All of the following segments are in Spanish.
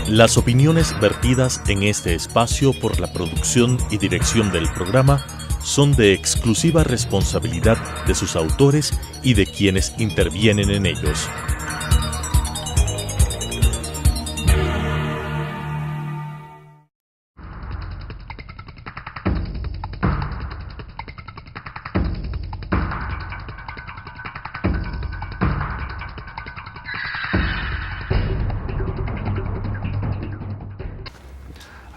Las opiniones vertidas en este espacio por la producción y dirección del programa son de exclusiva responsabilidad de sus autores y de quienes intervienen en ellos.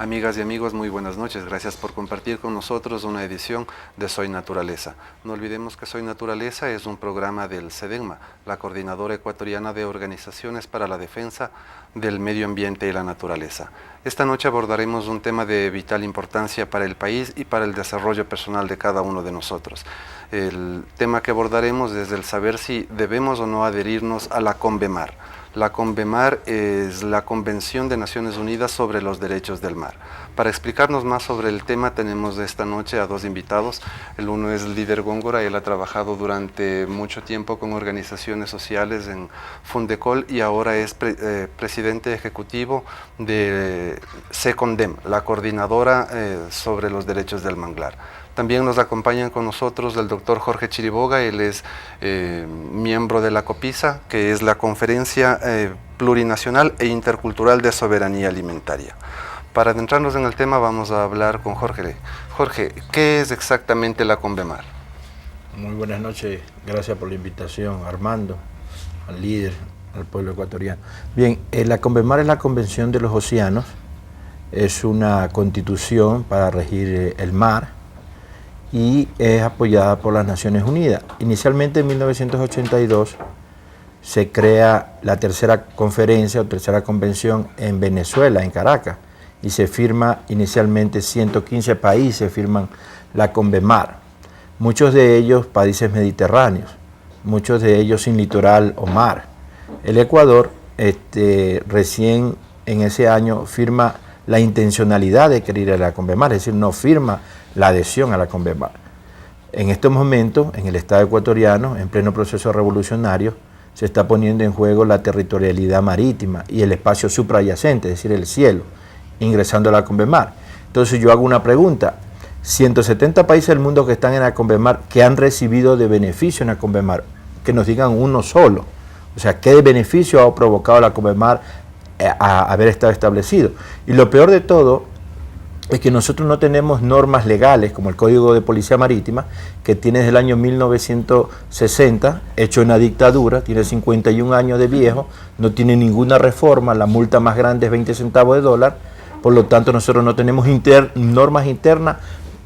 Amigas y amigos, muy buenas noches. Gracias por compartir con nosotros una edición de Soy Naturaleza. No olvidemos que Soy Naturaleza es un programa del CEDENMA, la Coordinadora Ecuatoriana de Organizaciones para la Defensa del Medio Ambiente y la Naturaleza. Esta noche abordaremos un tema de vital importancia para el país y para el desarrollo personal de cada uno de nosotros. El tema que abordaremos es el saber si debemos o no adherirnos a la CONVEMAR. La CONVEMAR es la Convención de Naciones Unidas sobre los Derechos del Mar. Para explicarnos más sobre el tema tenemos esta noche a dos invitados. El uno es Líder Góngora, él ha trabajado durante mucho tiempo con organizaciones sociales en Fundecol y ahora es presidente ejecutivo de SECONDEM, la coordinadora sobre los derechos del manglar. También nos acompañan con nosotros el doctor Jorge Chiriboga, él es miembro de la COPISA, que es la Conferencia Plurinacional e Intercultural de Soberanía Alimentaria. Para adentrarnos en el tema vamos a hablar con Jorge. Jorge, ¿qué es exactamente la CONVEMAR? Muy buenas noches, gracias por la invitación, Armando, al líder, al pueblo ecuatoriano. Bien, la CONVEMAR es la Convención de los Océanos, es una constitución para regir el mar, y es apoyada por las Naciones Unidas. Inicialmente en 1982 se crea la tercera conferencia o tercera convención en Venezuela, en Caracas, y se firma inicialmente 115 países firman la CONVEMAR, muchos de ellos países mediterráneos, muchos de ellos sin litoral o mar. El Ecuador recién en ese año firma la intencionalidad de querer ir a la CONVEMAR, es decir, no firma la adhesión a la CONVEMAR. En estos momentos, en el Estado ecuatoriano, en pleno proceso revolucionario, se está poniendo en juego la territorialidad marítima y el espacio suprayacente, es decir, el cielo, ingresando a la CONVEMAR. Entonces yo hago una pregunta, 170 países del mundo que están en la CONVEMAR, que han recibido de beneficio en la CONVEMAR, que nos digan uno solo, o sea, ¿qué beneficio ha provocado la CONVEMAR a haber estado establecido? Y lo peor de todo es que nosotros no tenemos normas legales como el Código de Policía Marítima, que tiene desde el año 1960, hecho en la dictadura, tiene 51 años de viejo, no tiene ninguna reforma, la multa más grande es 20 centavos de dólar, por lo tanto nosotros no tenemos normas internas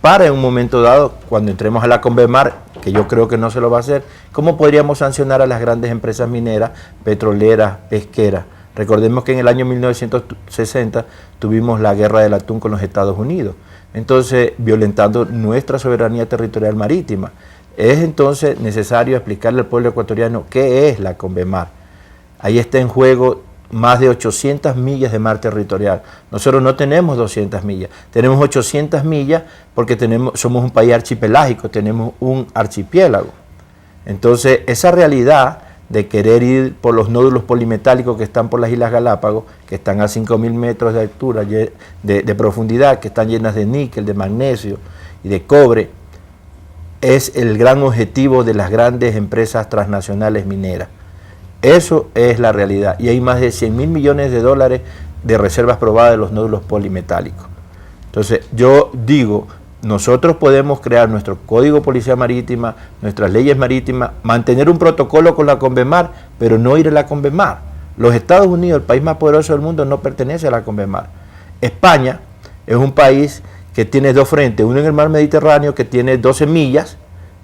para en un momento dado, cuando entremos a la CONVEMAR, que yo creo que no se lo va a hacer, ¿cómo podríamos sancionar a las grandes empresas mineras, petroleras, pesqueras? Recordemos que en el año 1960 tuvimos la guerra del atún con los Estados Unidos, entonces violentando nuestra soberanía territorial marítima. Es entonces necesario explicarle al pueblo ecuatoriano qué es la CONVEMAR. Ahí está en juego más de 800 millas de mar territorial. Nosotros no tenemos 200 millas, tenemos 800 millas porque somos un país archipelágico, tenemos un archipiélago. Entonces esa realidad de querer ir por los nódulos polimetálicos que están por las Islas Galápagos, que están a 5.000 metros de altura, de profundidad, que están llenas de níquel, de magnesio y de cobre, es el gran objetivo de las grandes empresas transnacionales mineras. Eso es la realidad. Y hay más de 100.000 millones de dólares de reservas probadas de los nódulos polimetálicos. Entonces, yo digo, nosotros podemos crear nuestro Código de Policía Marítima, nuestras leyes marítimas, mantener un protocolo con la CONVEMAR, pero no ir a la CONVEMAR. Los Estados Unidos, el país más poderoso del mundo, no pertenece a la CONVEMAR. España es un país que tiene dos frentes, uno en el mar Mediterráneo que tiene 12 millas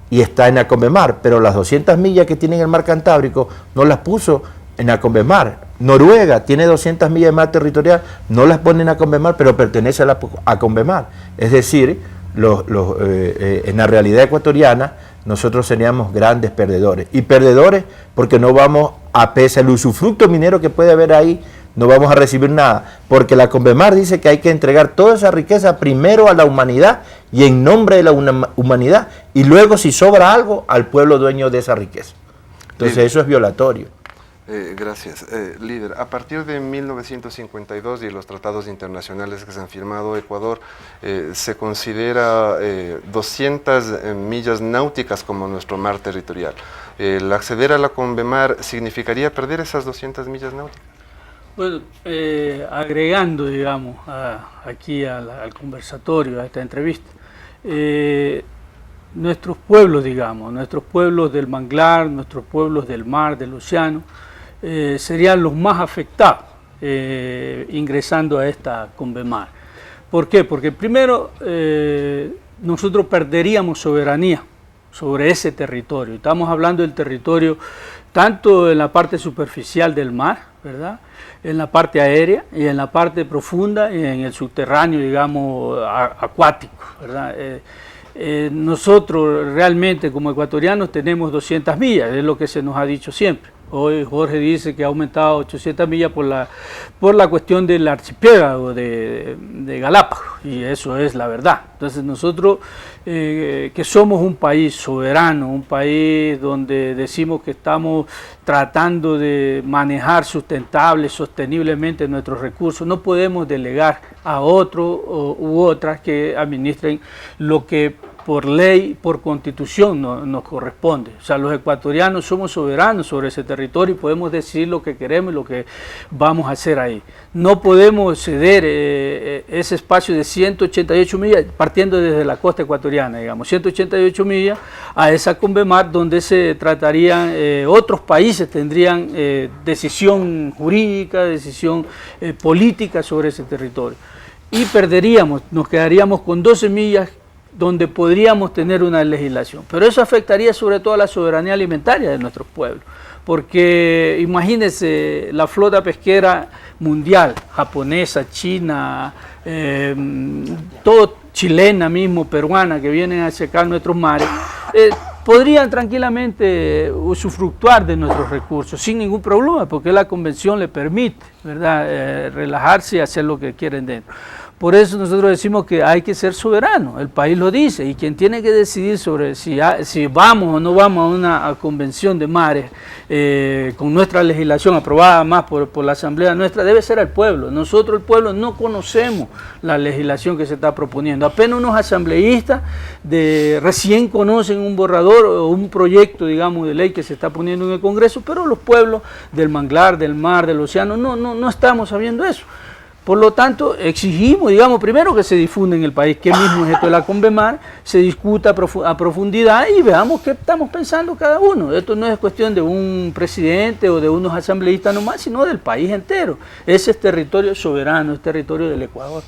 y está en la CONVEMAR, pero las 200 millas que tiene en el mar Cantábrico no las puso en la CONVEMAR. Noruega tiene 200 millas de mar territorial, no las pone en la CONVEMAR, pero pertenece a CONVEMAR. Es decir, en la realidad ecuatoriana nosotros seríamos grandes perdedores, y perdedores porque no vamos a, pese al usufructo minero que puede haber ahí, no vamos a recibir nada, porque la CONVEMAR dice que hay que entregar toda esa riqueza primero a la humanidad y en nombre de la humanidad, y luego si sobra algo al pueblo dueño de esa riqueza. Entonces eso es violatorio. Gracias. Líder, a partir de 1952 y los tratados internacionales que se han firmado, Ecuador se considera 200 millas náuticas como nuestro mar territorial. El acceder a la CONVEMAR significaría perder esas 200 millas náuticas. Bueno, agregando, digamos, aquí al conversatorio, a esta entrevista, nuestros pueblos, digamos, nuestros pueblos del manglar, nuestros pueblos del mar, del océano, serían los más afectados ingresando a esta CONVEMAR. ¿Por qué? Porque primero nosotros perderíamos soberanía sobre ese territorio. Estamos hablando del territorio tanto en la parte superficial del mar, ¿verdad?, en la parte aérea y en la parte profunda y en el subterráneo, digamos, acuático, ¿verdad? Nosotros realmente como ecuatorianos tenemos 200 millas, es lo que se nos ha dicho siempre. Hoy Jorge dice que ha aumentado 800 millas por la cuestión del archipiélago de Galápagos, y eso es la verdad. Entonces nosotros que somos un país soberano, un país donde decimos que estamos tratando de manejar sosteniblemente nuestros recursos, no podemos delegar a otros u otras que administren lo que por ley, por constitución nos corresponde. O sea, los ecuatorianos somos soberanos sobre ese territorio y podemos decidir lo que queremos y lo que vamos a hacer ahí. No podemos ceder ese espacio de 188 millas, partiendo desde la costa ecuatoriana, digamos, 188 millas a esa CONVEMAR, donde se tratarían, otros países tendrían decisión jurídica, decisión política sobre ese territorio. Y perderíamos, nos quedaríamos con 12 millas donde podríamos tener una legislación. Pero eso afectaría sobre todo a la soberanía alimentaria de nuestros pueblos, porque imagínense la flota pesquera mundial, japonesa, china, todo chilena mismo, peruana, que vienen a secar nuestros mares, podrían tranquilamente usufructuar de nuestros recursos sin ningún problema, porque la convención le permite, ¿verdad?, relajarse y hacer lo que quieren dentro. Por eso nosotros decimos que hay que ser soberano, el país lo dice, y quien tiene que decidir sobre si vamos o no vamos a una convención de mares con nuestra legislación aprobada más por la asamblea nuestra, debe ser el pueblo. Nosotros el pueblo no conocemos la legislación que se está proponiendo, apenas unos asambleístas recién conocen un borrador o un proyecto, digamos, de ley que se está poniendo en el Congreso, pero los pueblos del manglar, del mar, del océano, no estamos sabiendo eso. Por lo tanto, exigimos, digamos, primero que se difunda en el país qué mismo es esto de la CONVEMAR, se discuta a profundidad y veamos qué estamos pensando cada uno. Esto no es cuestión de un presidente o de unos asambleístas nomás, sino del país entero. Ese es territorio soberano, es territorio del Ecuador.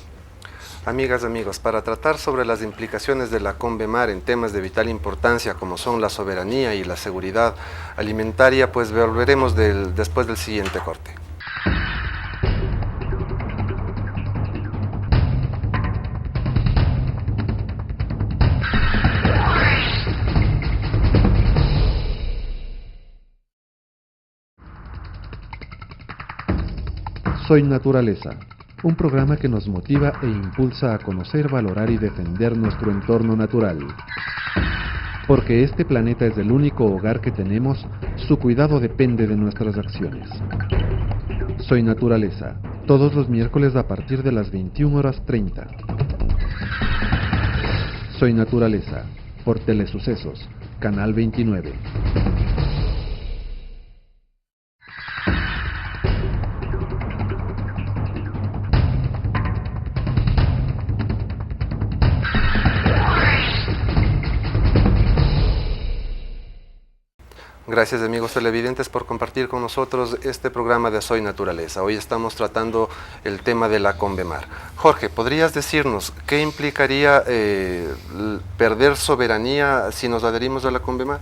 Amigas, amigos, para tratar sobre las implicaciones de la CONVEMAR en temas de vital importancia como son la soberanía y la seguridad alimentaria, pues volveremos después del siguiente corte. Soy Naturaleza, un programa que nos motiva e impulsa a conocer, valorar y defender nuestro entorno natural. Porque este planeta es el único hogar que tenemos, su cuidado depende de nuestras acciones. Soy Naturaleza, todos los miércoles a partir de las 21:30. Soy Naturaleza, por Telesucesos, Canal 29. Gracias, amigos televidentes, por compartir con nosotros este programa de Soy Naturaleza. Hoy estamos tratando el tema de la CONVEMAR. Jorge, ¿podrías decirnos qué implicaría perder soberanía si nos adherimos a la CONVEMAR?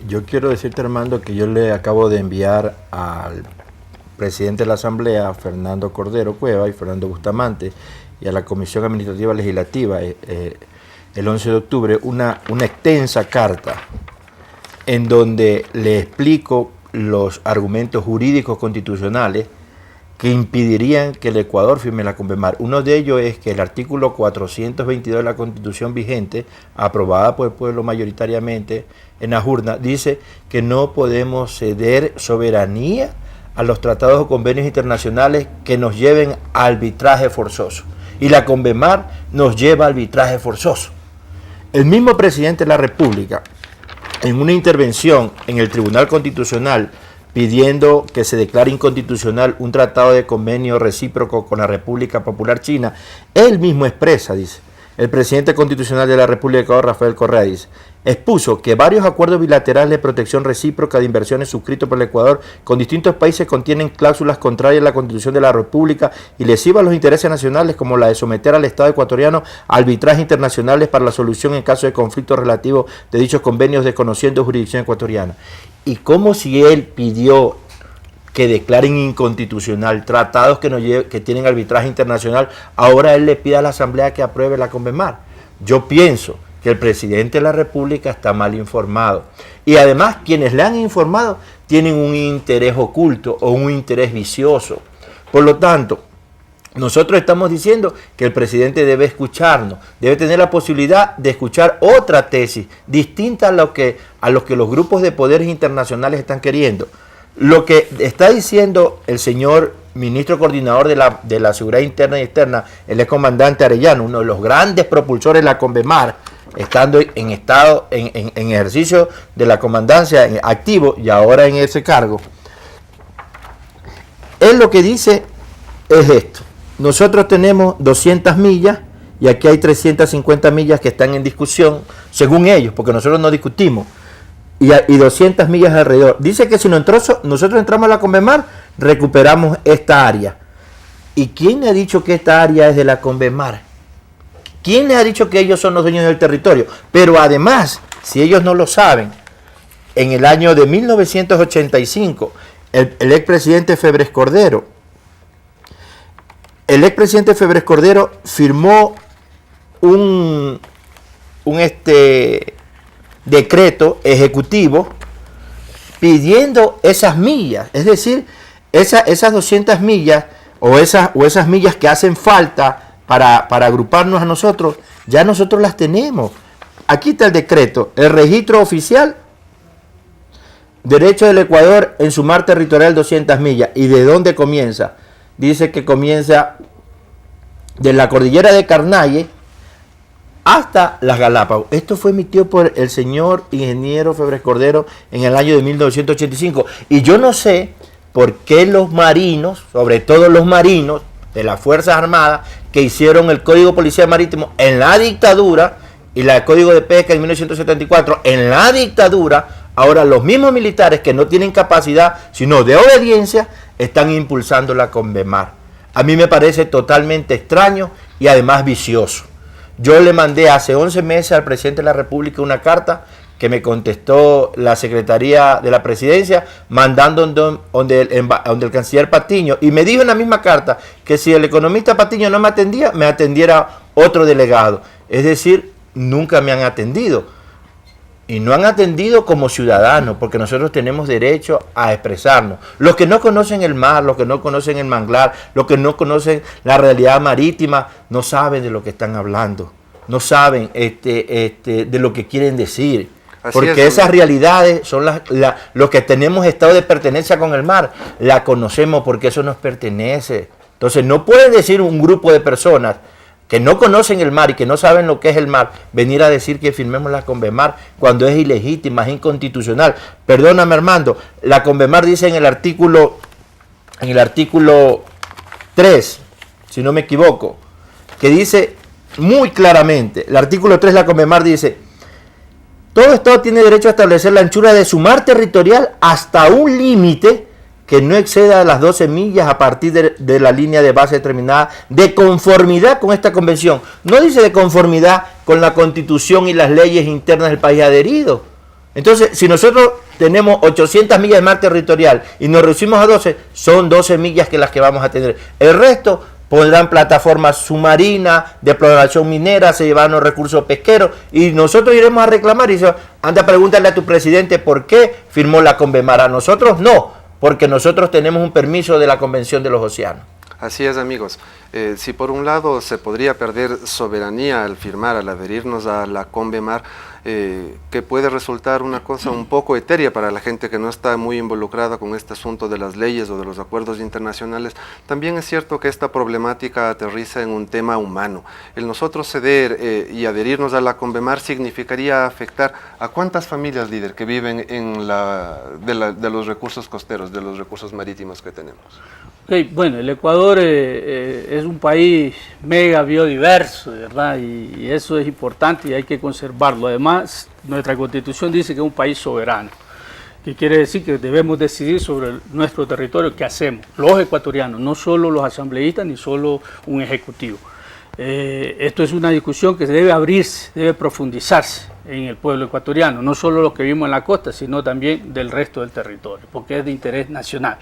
Yo quiero decirte, Armando, que yo le acabo de enviar al presidente de la Asamblea, Fernando Cordero Cueva y Fernando Bustamante, y a la Comisión Administrativa Legislativa el 11 de octubre una extensa carta en donde le explico los argumentos jurídicos constitucionales que impedirían que el Ecuador firme la Convemar. Uno de ellos es que el artículo 422 de la Constitución vigente, aprobada por el pueblo mayoritariamente en las urnas, dice que no podemos ceder soberanía a los tratados o convenios internacionales que nos lleven a arbitraje forzoso. Y la Convemar nos lleva a arbitraje forzoso. El mismo presidente de la República, en una intervención en el Tribunal Constitucional, pidiendo que se declare inconstitucional un tratado de convenio recíproco con la República Popular China, él mismo expresa, dice, el presidente constitucional de la República de Ecuador, Rafael Correa, dice, expuso que varios acuerdos bilaterales de protección recíproca de inversiones suscritos por el Ecuador con distintos países contienen cláusulas contrarias a la Constitución de la República y lesivas a los intereses nacionales, como la de someter al Estado ecuatoriano a arbitrajes internacionales para la solución en caso de conflictos relativos de dichos convenios desconociendo jurisdicción ecuatoriana. Y como si él pidió que declaren inconstitucional tratados que tienen arbitraje internacional, ahora él le pide a la Asamblea que apruebe la Convemar. Yo pienso que el presidente de la República está mal informado. Y además, quienes le han informado tienen un interés oculto o un interés vicioso. Por lo tanto, nosotros estamos diciendo que el presidente debe escucharnos, debe tener la posibilidad de escuchar otra tesis distinta a lo que los grupos de poderes internacionales están queriendo. Lo que está diciendo el señor ministro coordinador de la Seguridad Interna y Externa, el excomandante Arellano, uno de los grandes propulsores de la Convemar, estando en ejercicio de la comandancia activo y ahora en ese cargo, él lo que dice es esto: nosotros tenemos 200 millas y aquí hay 350 millas que están en discusión, según ellos, porque nosotros no discutimos, y 200 millas alrededor. Dice que si nosotros entramos a la Convemar, recuperamos esta área. ¿Y quién le ha dicho que esta área es de la Convemar? ¿Quién les ha dicho que ellos son los dueños del territorio? Pero además, si ellos no lo saben, en el año de 1985, el expresidente Febres Cordero firmó un decreto ejecutivo pidiendo esas millas, es decir, esas 200 millas o esas millas que hacen falta para agruparnos a nosotros, ya nosotros las tenemos. Aquí está el decreto, el registro oficial, derecho del Ecuador en su mar territorial 200 millas. ¿Y de dónde comienza? Dice que comienza de la cordillera de Carnaye hasta las Galápagos. Esto fue emitido por el señor ingeniero Febres Cordero en el año de 1985. Y yo no sé por qué los marinos, sobre todo los marinos de las Fuerzas Armadas, que hicieron el Código Policial Marítimo en la dictadura y el Código de Pesca en 1974 en la dictadura, ahora los mismos militares que no tienen capacidad sino de obediencia están impulsando la Convemar. A mí me parece totalmente extraño y además vicioso. Yo le mandé hace 11 meses al presidente de la República una carta que me contestó la Secretaría de la Presidencia, mandando donde el canciller Patiño, y me dijo en la misma carta que si el economista Patiño no me atendía, me atendiera otro delegado. Es decir, nunca me han atendido. Y no han atendido como ciudadanos, porque nosotros tenemos derecho a expresarnos. Los que no conocen el mar, los que no conocen el manglar, los que no conocen la realidad marítima, no saben de lo que están hablando, no saben de lo que quieren decir. Porque esas realidades son los que tenemos estado de pertenencia con el mar, la conocemos porque eso nos pertenece. Entonces no puede decir un grupo de personas que no conocen el mar y que no saben lo que es el mar, venir a decir que firmemos la Convemar cuando es ilegítima, es inconstitucional. Perdóname, Armando, la Convemar dice en el artículo 3, si no me equivoco, que dice muy claramente, el artículo 3 de la Convemar dice: todo Estado tiene derecho a establecer la anchura de su mar territorial hasta un límite que no exceda las 12 millas a partir de la línea de base determinada, de conformidad con esta convención. No dice de conformidad con la Constitución y las leyes internas del país adherido. Entonces, si nosotros tenemos 800 millas de mar territorial y nos reducimos a 12, son 12 millas que las que vamos a tener. El resto pondrán plataformas submarinas, de exploración minera, se llevan los recursos pesqueros y nosotros iremos a reclamar y dice: anda, pregúntale a tu presidente por qué firmó la Convemar. A nosotros no, porque nosotros tenemos un permiso de la Convención de los Océanos. Así es, amigos. Si por un lado se podría perder soberanía al firmar, al adherirnos a la CONVEMAR, que puede resultar una cosa un poco etérea para la gente que no está muy involucrada con este asunto de las leyes o de los acuerdos internacionales, también es cierto que esta problemática aterriza en un tema humano. El nosotros ceder y adherirnos a la CONVEMAR significaría afectar a cuántas familias, líder, que viven de los recursos costeros, de los recursos marítimos que tenemos. Okay, bueno, el Ecuador es un país mega biodiverso, ¿verdad? Y eso es importante y hay que conservarlo. Además, nuestra Constitución dice que es un país soberano, que quiere decir que debemos decidir sobre nuestro territorio qué hacemos, los ecuatorianos, no solo los asambleístas ni solo un ejecutivo. Esto es una discusión que debe abrirse, debe profundizarse en el pueblo ecuatoriano, no solo los que vivimos en la costa, sino también del resto del territorio, porque es de interés nacional.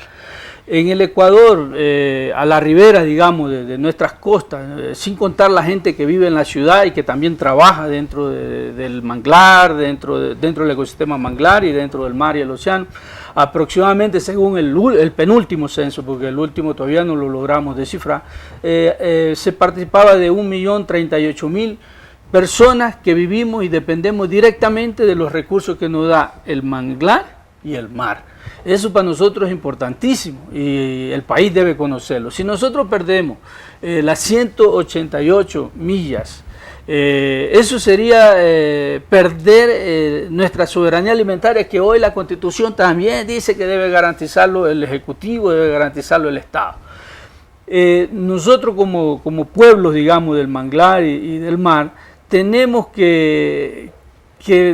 En el Ecuador, a la ribera, digamos, de nuestras costas, sin contar la gente que vive en la ciudad y que también trabaja dentro del manglar, dentro del ecosistema manglar y dentro del mar y el océano, aproximadamente, según el penúltimo censo, porque el último todavía no lo logramos descifrar, se participaba de 1.038.000 personas que vivimos y dependemos directamente de los recursos que nos da el manglar y el mar. Eso para nosotros es importantísimo y el país debe conocerlo. Si nosotros perdemos las 188 millas, eso sería perder nuestra soberanía alimentaria, que hoy la Constitución también dice que debe garantizarlo el Ejecutivo, debe garantizarlo el Estado. Nosotros como pueblos, digamos, del manglar y del mar, tenemos que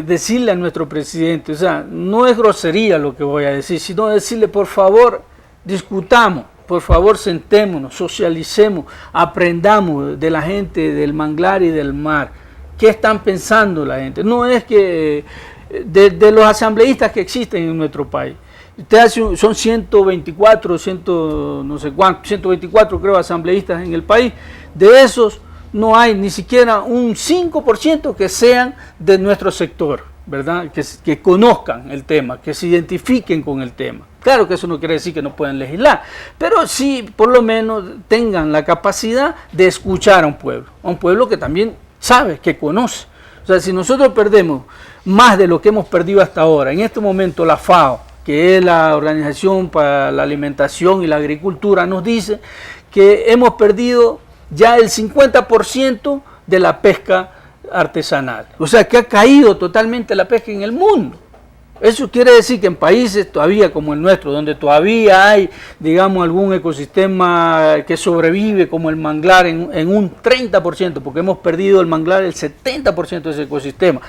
decirle a nuestro presidente, o sea, no es grosería lo que voy a decir, sino decirle, por favor, discutamos, por favor, sentémonos, socialicemos, aprendamos de la gente del manglar y del mar, qué están pensando la gente. No es que de los asambleístas que existen en nuestro país, son 124, no sé cuánto, 124 creo asambleístas en el país, de esos no hay ni siquiera un 5% que sean de nuestro sector, ¿verdad? Que conozcan el tema, que se identifiquen con el tema. Claro que eso no quiere decir que no puedan legislar, pero sí por lo menos tengan la capacidad de escuchar a un pueblo que también sabe, que conoce. O sea, si nosotros perdemos más de lo que hemos perdido hasta ahora, en este momento la FAO, que es la Organización para la Alimentación y la Agricultura, nos dice que hemos perdido ya el 50% de la pesca artesanal. O sea, que ha caído totalmente la pesca en el mundo. Eso quiere decir que en países todavía como el nuestro, donde todavía hay, digamos, algún ecosistema que sobrevive, como el manglar, en un 30%, porque hemos perdido el manglar el 70% de ese ecosistema.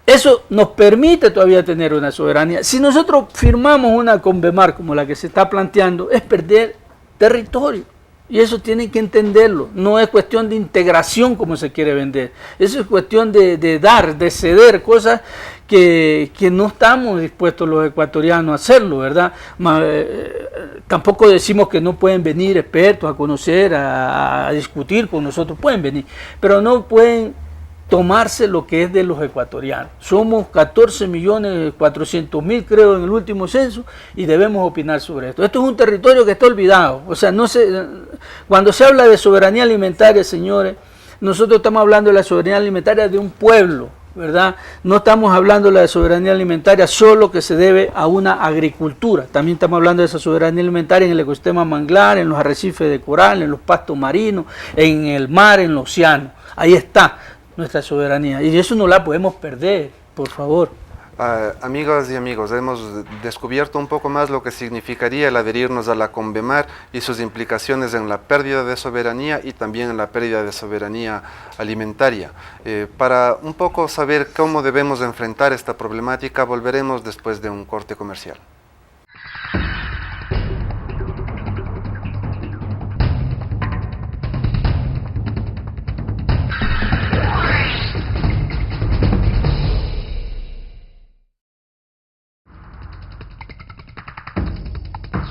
Eso nos permite todavía tener una soberanía. Si nosotros firmamos una CONVEMAR como la que se está planteando, es perder territorio. Y eso tienen que entenderlo. No es cuestión de integración como se quiere vender. Eso es cuestión de dar, de ceder cosas que no estamos dispuestos los ecuatorianos a hacerlo, ¿verdad? Tampoco decimos que no pueden venir expertos a conocer, a discutir con nosotros. Pueden venir, pero no pueden tomarse lo que es de los ecuatorianos. Somos 14.400.000, creo, en el último censo, y debemos opinar sobre esto. Esto es un territorio que está olvidado. O sea, cuando se habla de soberanía alimentaria, señores, nosotros estamos hablando de la soberanía alimentaria de un pueblo, ¿verdad? No estamos hablando de la soberanía alimentaria solo que se debe a una agricultura. También estamos hablando de esa soberanía alimentaria en el ecosistema manglar, en los arrecifes de coral, en los pastos marinos, en el mar, en el océano. Ahí está nuestra soberanía, y eso no la podemos perder, por favor. Amigas y amigos, hemos descubierto un poco más lo que significaría el adherirnos a la CONVEMAR y sus implicaciones en la pérdida de soberanía y también en la pérdida de soberanía alimentaria. Para un poco saber cómo debemos enfrentar esta problemática, volveremos después de un corte comercial.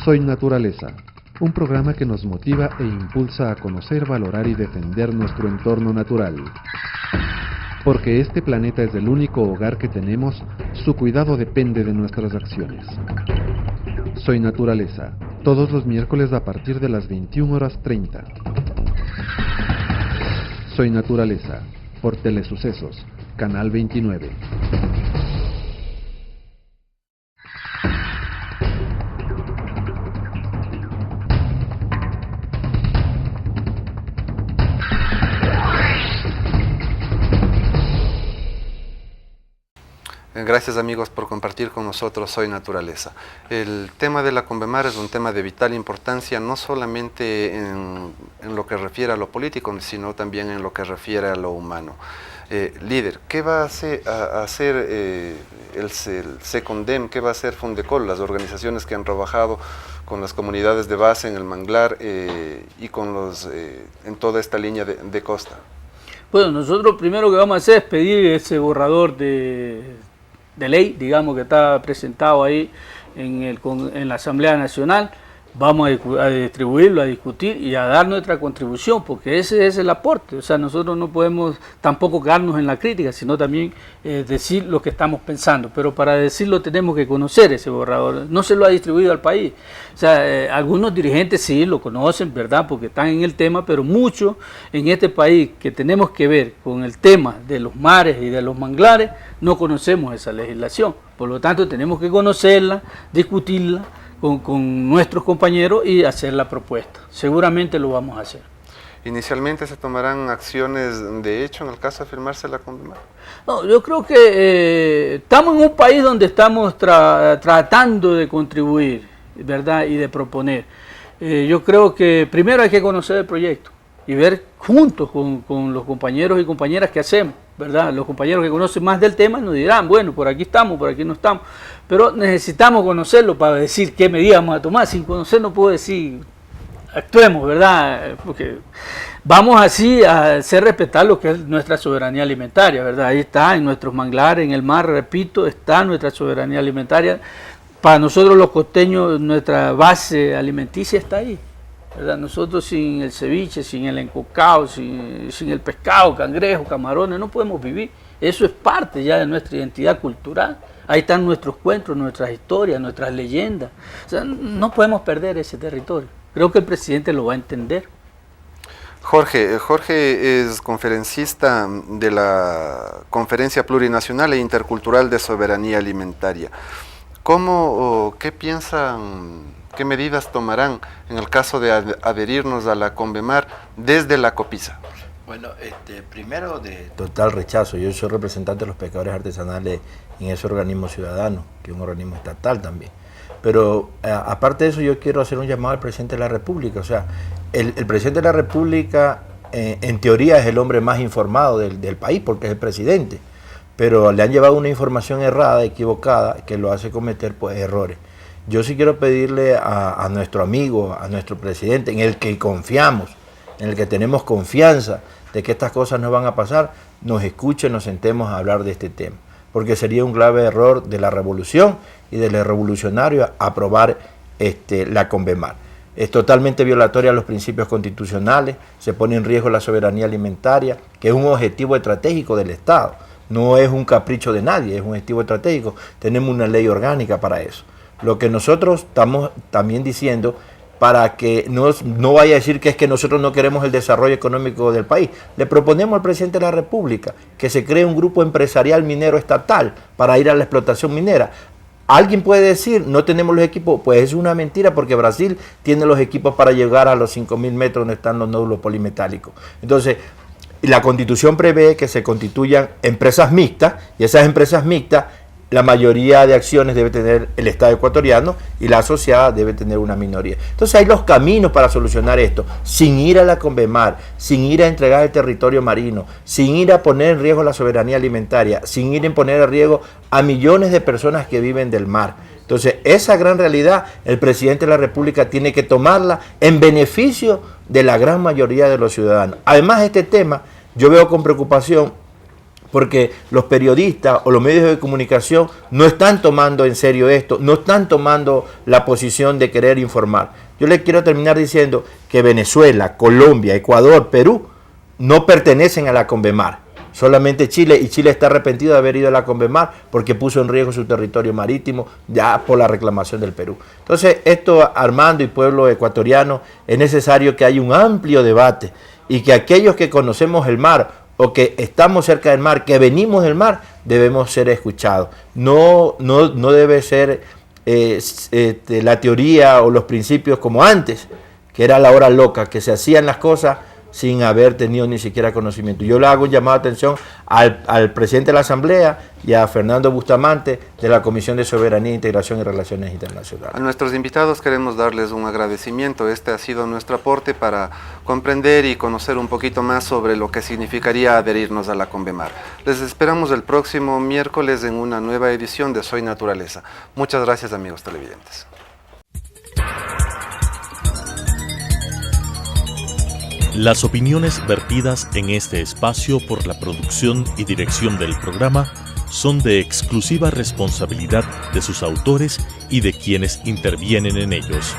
Soy Naturaleza, un programa que nos motiva e impulsa a conocer, valorar y defender nuestro entorno natural. Porque este planeta es el único hogar que tenemos, su cuidado depende de nuestras acciones. Soy Naturaleza, todos los miércoles a partir de las 21:30. Soy Naturaleza, por Telesucesos, Canal 29. Gracias amigos por compartir con nosotros Soy Naturaleza. El tema de la Convemar es un tema de vital importancia, no solamente en lo que refiere a lo político, sino también en lo que refiere a lo humano. Líder, ¿qué va a hacer el SECONDEM, qué va a hacer Fundecol, las organizaciones que han trabajado con las comunidades de base en el manglar y con en toda esta línea de costa? Bueno, nosotros primero que vamos a hacer es pedir ese borrador de ley, digamos, que está presentado ahí en la Asamblea Nacional. Vamos a distribuirlo, a discutir y a dar nuestra contribución, porque ese es el aporte. O sea, nosotros no podemos tampoco quedarnos en la crítica, sino también decir lo que estamos pensando. Pero para decirlo tenemos que conocer ese borrador. No se lo ha distribuido al país. O sea, algunos dirigentes sí lo conocen, ¿verdad? Porque están en el tema, pero muchos en este país que tenemos que ver con el tema de los mares y de los manglares, no conocemos esa legislación. Por lo tanto, tenemos que conocerla, discutirla con nuestros compañeros y hacer la propuesta. Seguramente lo vamos a hacer. ¿Inicialmente se tomarán acciones de hecho en el caso de firmarse la Convemar? No, yo creo que estamos en un país donde estamos tratando de contribuir, ¿verdad? Y de proponer. Yo creo que primero hay que conocer el proyecto y ver juntos con los compañeros y compañeras qué hacemos, ¿verdad? Los compañeros que conocen más del tema nos dirán, bueno, por aquí estamos, por aquí no estamos, pero necesitamos conocerlo para decir qué medidas vamos a tomar. Sin conocer no puedo decir, actuemos, ¿verdad? Porque vamos así a hacer respetar lo que es nuestra soberanía alimentaria, ¿verdad? Ahí está, en nuestros manglares, en el mar, repito, está nuestra soberanía alimentaria. Para nosotros los costeños, nuestra base alimenticia está ahí, ¿verdad? Nosotros sin el ceviche, sin el encocado, sin el pescado, cangrejo, camarones, no podemos vivir. Eso es parte ya de nuestra identidad cultural. Ahí están nuestros cuentos, nuestras historias, nuestras leyendas. O sea, no podemos perder ese territorio. Creo que el presidente lo va a entender. Jorge es conferencista de la Conferencia Plurinacional e Intercultural de Soberanía Alimentaria. ¿Qué piensan, qué medidas tomarán en el caso de adherirnos a la Convemar desde la COPISA? Bueno, primero de total rechazo. Yo soy representante de los pescadores artesanales en ese organismo ciudadano, que es un organismo estatal también. Pero aparte de eso, yo quiero hacer un llamado al presidente de la República. O sea, el presidente de la República en teoría es el hombre más informado del país porque es el presidente. Pero le han llevado una información errada, equivocada, que lo hace cometer pues errores. Yo sí quiero pedirle a nuestro amigo, a nuestro presidente, en el que confiamos, en el que tenemos confianza de que estas cosas no van a pasar, nos escuchen, nos sentemos a hablar de este tema. Porque sería un grave error de la revolución y de los revolucionarios aprobar la Convemar. Es totalmente violatoria a los principios constitucionales, se pone en riesgo la soberanía alimentaria, que es un objetivo estratégico del Estado. No es un capricho de nadie, es un objetivo estratégico. Tenemos una ley orgánica para eso. Lo que nosotros estamos también diciendo, para que no vaya a decir que es que nosotros no queremos el desarrollo económico del país, le proponemos al presidente de la República que se cree un grupo empresarial minero estatal para ir a la explotación minera. Alguien puede decir, no tenemos los equipos, pues es una mentira porque Brasil tiene los equipos para llegar a los 5.000 metros donde están los nódulos polimetálicos. Entonces, la Constitución prevé que se constituyan empresas mixtas y esas empresas mixtas, la mayoría de acciones debe tener el Estado ecuatoriano y la asociada debe tener una minoría. Entonces hay los caminos para solucionar esto, sin ir a la Convemar, sin ir a entregar el territorio marino, sin ir a poner en riesgo la soberanía alimentaria, sin ir a poner en riesgo a millones de personas que viven del mar. Entonces esa gran realidad el presidente de la República tiene que tomarla en beneficio de la gran mayoría de los ciudadanos. Además este tema yo veo con preocupación porque los periodistas o los medios de comunicación no están tomando en serio esto, no están tomando la posición de querer informar. Yo les quiero terminar diciendo que Venezuela, Colombia, Ecuador, Perú no pertenecen a la Convemar. solamente Chile, y Chile está arrepentido de haber ido a la CONVEMAR porque puso en riesgo su territorio marítimo ya por la reclamación del Perú. Entonces, esto, Armando y pueblo ecuatoriano, es necesario que haya un amplio debate y que aquellos que conocemos el mar o que estamos cerca del mar, que venimos del mar, debemos ser escuchados. No debe ser la teoría o los principios como antes, que era la hora loca, que se hacían las cosas sin haber tenido ni siquiera conocimiento. Yo le hago un llamado de atención al presidente de la Asamblea y a Fernando Bustamante de la Comisión de Soberanía, Integración y Relaciones Internacionales. A nuestros invitados queremos darles un agradecimiento. Este ha sido nuestro aporte para comprender y conocer un poquito más sobre lo que significaría adherirnos a la CONVEMAR. Les esperamos el próximo miércoles en una nueva edición de Soy Naturaleza. Muchas gracias, amigos televidentes. Las opiniones vertidas en este espacio por la producción y dirección del programa son de exclusiva responsabilidad de sus autores y de quienes intervienen en ellos.